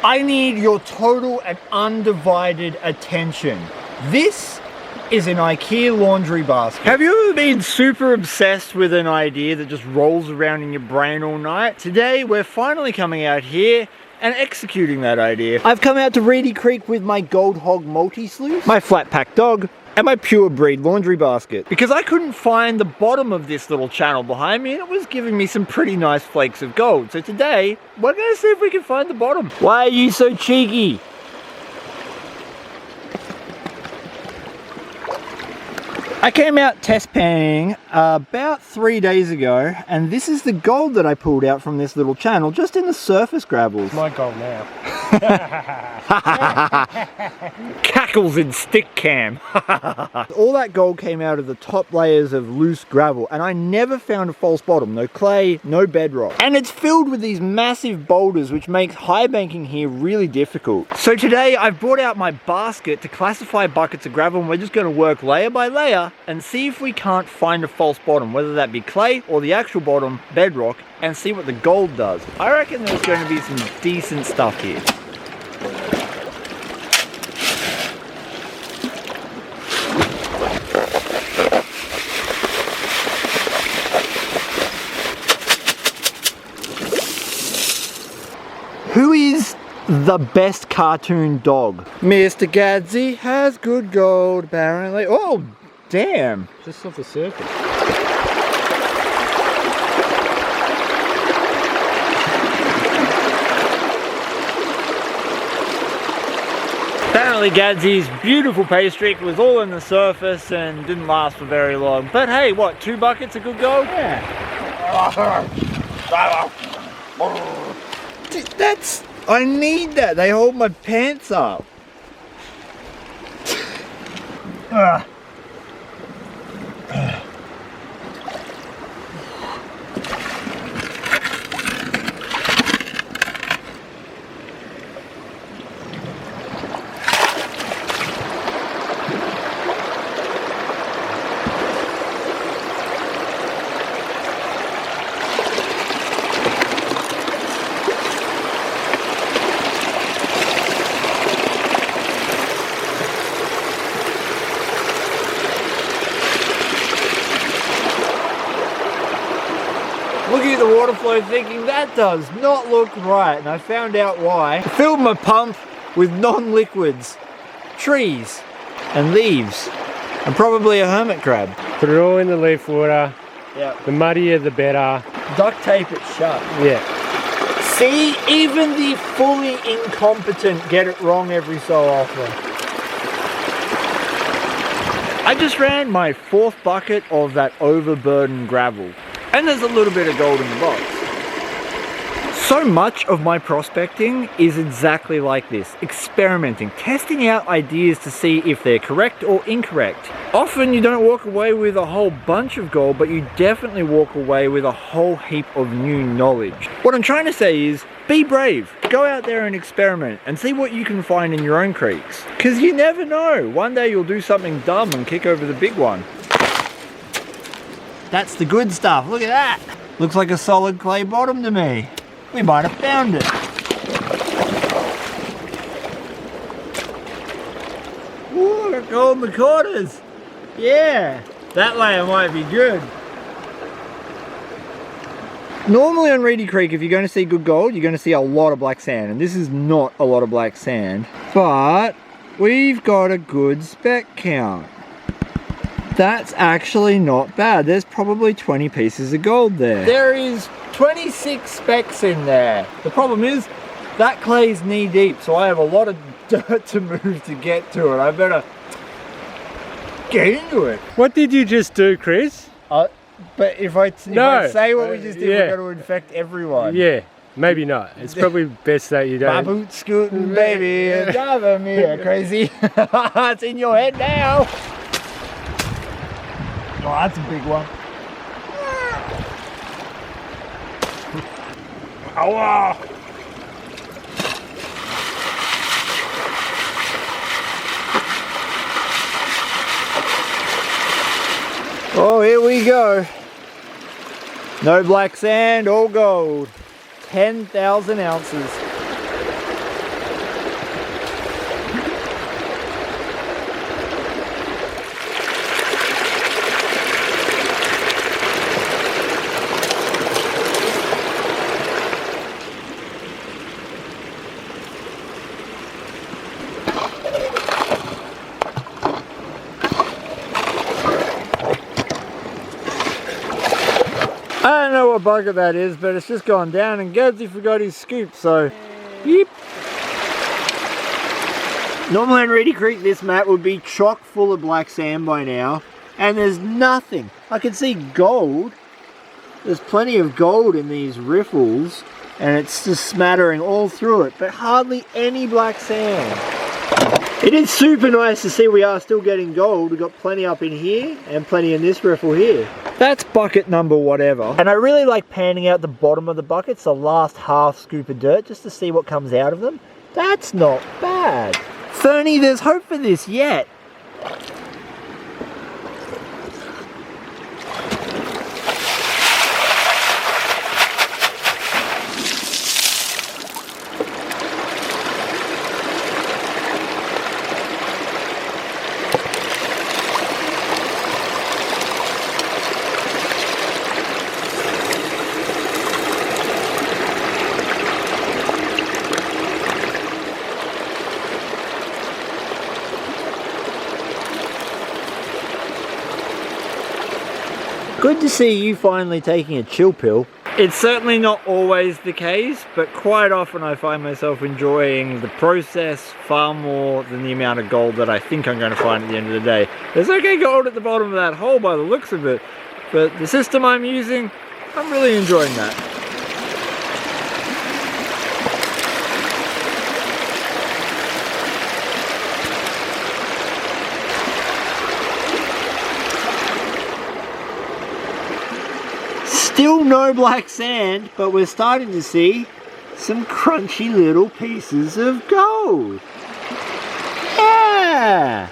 I need your total and undivided attention. This is an IKEA laundry basket. Have you ever been super obsessed with an idea that just rolls around in your brain all night? Today, we're finally coming out here and executing that idea. I've come out to Reedy Creek with my Gold Hog multi-sluice, my flat pack dog, and my pure breed laundry basket. Because I couldn't find the bottom of this little channel behind me and it was giving me some pretty nice flakes of gold. So today, we're gonna see if we can find the bottom. Why are you so cheeky? I came out test panning about 3 days ago, and this is the gold that I pulled out from this little channel, just in the surface gravels. It's my gold now. Cackles in stick cam. All that gold came out of the top layers of loose gravel, and I never found a false bottom. No clay, no bedrock. And it's filled with these massive boulders, which makes high banking here really difficult. So today I've brought out my basket to classify buckets of gravel, and we're just going to work layer by layer and see if we can't find a false bottom, whether that be clay or the actual bottom, bedrock, and see what the gold does. I reckon there's going to be some decent stuff here. Who is the best cartoon dog? Mr. Gadsby has good gold, apparently. Oh, damn. Just off the surface. Apparently Gadsby's beautiful pay streak was all in the surface and didn't last for very long. But hey, what, 2 buckets of good gold? Yeah. That's, I need that. They hold my pants up. Looking at the water flow thinking that does not look right, and I found out why. I filled my pump with non-liquids, trees and leaves, and probably a hermit crab. Put it all in the leaf water. Yeah. The muddier the better. Duct tape it shut. Yeah. See, even the fully incompetent get it wrong every so often. I just ran my 4th bucket of that overburdened gravel. And there's a little bit of gold in the box. So much of my prospecting is exactly like this. Experimenting, testing out ideas to see if they're correct or incorrect. Often you don't walk away with a whole bunch of gold, but you definitely walk away with a whole heap of new knowledge. What I'm trying to say is, be brave. Go out there and experiment and see what you can find in your own creeks. Because you never know. One day you'll do something dumb and kick over the big one. That's the good stuff. Look at that. Looks like a solid clay bottom to me. We might have found it. Ooh, got gold in the corners. Yeah, that layer might be good. Normally on Reedy Creek, if you're going to see good gold, you're going to see a lot of black sand. And this is not a lot of black sand. But we've got a good speck count. That's actually not bad. There's probably 20 pieces of gold there. There is 26 specks in there. The problem is that clay's knee deep, so I have a lot of dirt to move to get to it. I better get into it. What did you just do, Chris? But if I say what we just did, we're going to infect everyone. Yeah, maybe not. It's probably best that you don't. My boot scooting, baby, driving me crazy. It's in your head now. Oh, that's a big one. Oh, oh, here we go. No black sand, all gold. 10,000 ounces. don't know what bucket that is, but it's just gone down, and Gadsy forgot his scoop, so yep. Normally on Reedy Creek this mat would be chock full of black sand by now, and there's nothing. I can see gold. There's plenty of gold in these riffles, and it's just smattering all through it, but hardly any black sand. It is super nice to see we are still getting gold. We've got plenty up in here and plenty in this riffle here. That's bucket number whatever. And I really like panning out the bottom of the buckets, the last half scoop of dirt, just to see what comes out of them. That's not bad. Fernie, there's hope for this yet. Good to see you finally taking a chill pill. It's certainly not always the case, but quite often I find myself enjoying the process far more than the amount of gold that I think I'm going to find at the end of the day. There's okay gold at the bottom of that hole by the looks of it, but the system I'm using, I'm really enjoying that. Still no black sand, but we're starting to see some crunchy little pieces of gold. Yeah!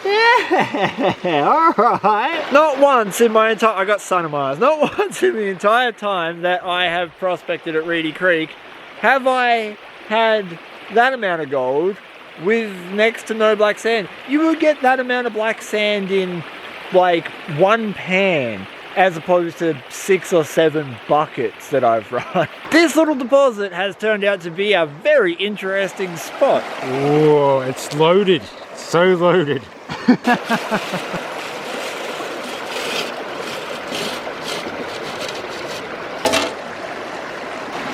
Yeah! Alright! Not once in my entire... I got sun in my eyes. Not once in the entire time that I have prospected at Reedy Creek have I had that amount of gold with next to no black sand. You would get that amount of black sand in like one pan, as opposed to 6 or 7 buckets that I've run. This little deposit has turned out to be a very interesting spot. Whoa, it's loaded. So loaded.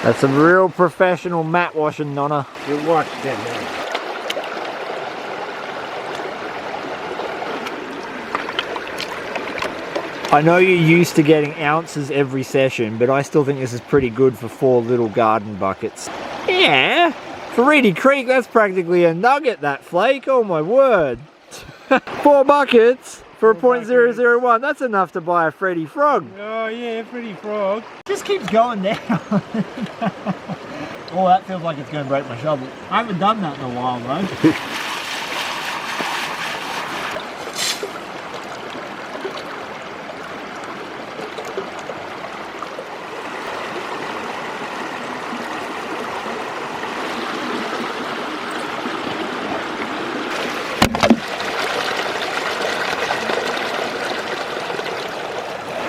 That's some real professional mat washing, Nonna. You watch that, man. I know you're used to getting ounces every session, but I still think this is pretty good for 4 little garden buckets. Yeah, for Reedy Creek, that's practically a nugget, that flake. Oh my word. 4 buckets for a .001. That's enough to buy a Freddy Frog. Oh yeah, Freddy Frog. Just keeps going down. Oh, that feels like it's going to break my shovel. I haven't done that in a while though.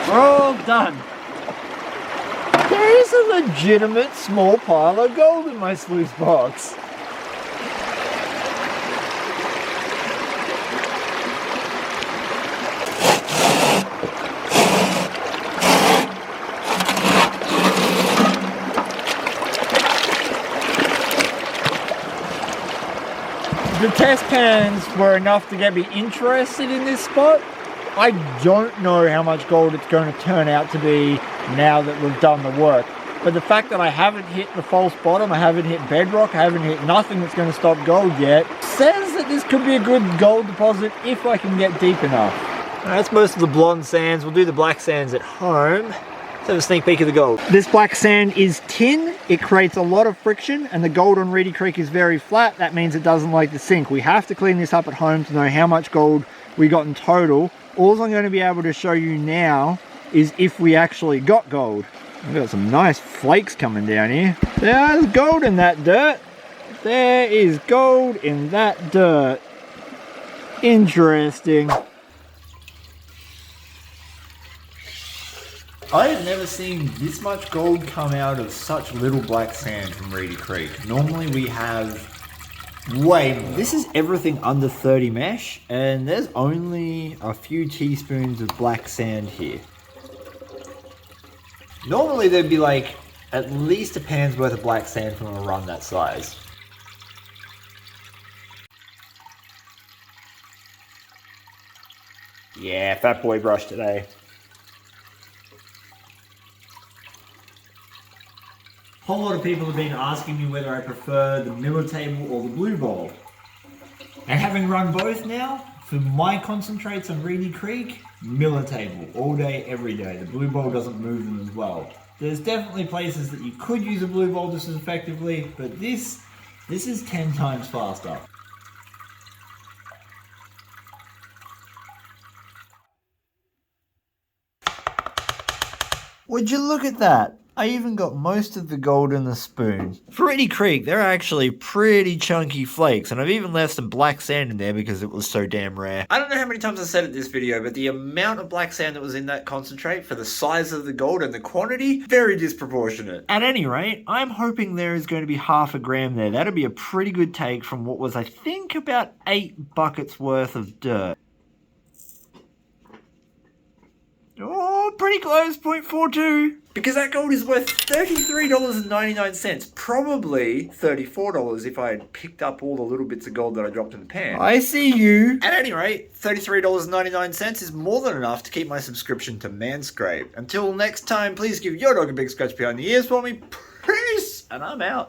We're all done. There is a legitimate small pile of gold in my sluice box. The test pans were enough to get me interested in this spot. I don't know how much gold it's going to turn out to be now that we've done the work. But the fact that I haven't hit the false bottom, I haven't hit bedrock, I haven't hit nothing that's going to stop gold yet, says that this could be a good gold deposit if I can get deep enough. That's most of the blonde sands. We'll do the black sands at home. Let's have a sneak peek of the gold. This black sand is tin. It creates a lot of friction, and the gold on Reedy Creek is very flat. That means it doesn't like to sink. We have to clean this up at home to know how much gold we got in total. All I'm going to be able to show you now is if we actually got gold. We've got some nice flakes coming down here. There's gold in that dirt. There is gold in that dirt. Interesting. I have never seen this much gold come out of such little black sand from Reedy Creek. Normally we have this is everything under 30 mesh, and there's only a few teaspoons of black sand here. Normally there'd be like at least a pan's worth of black sand from a run that size. Yeah, fat boy brush today. A whole lot of people have been asking me whether I prefer the Miller table or the blue bowl. And having run both now, for my concentrates on Reedy Creek, Miller table, all day, every day. The blue bowl doesn't move them as well. There's definitely places that you could use a blue bowl just as effectively, but this is 10 times faster. Would you look at that? I even got most of the gold in the spoon. For Reedy Creek, they're actually pretty chunky flakes, and I've even left some black sand in there because it was so damn rare. I don't know how many times I said it in this video, but the amount of black sand that was in that concentrate for the size of the gold and the quantity, very disproportionate. At any rate, I'm hoping there is going to be half a gram there. That'd be a pretty good take from what was, I think, about 8 buckets worth of dirt. Oh, pretty close, 0.42. Because that gold is worth $33.99, probably $34 if I had picked up all the little bits of gold that I dropped in the pan. I see you. At any rate, $33.99 is more than enough to keep my subscription to Manscrape. Until next time, please give your dog a big scratch behind the ears for me. Peace! And I'm out.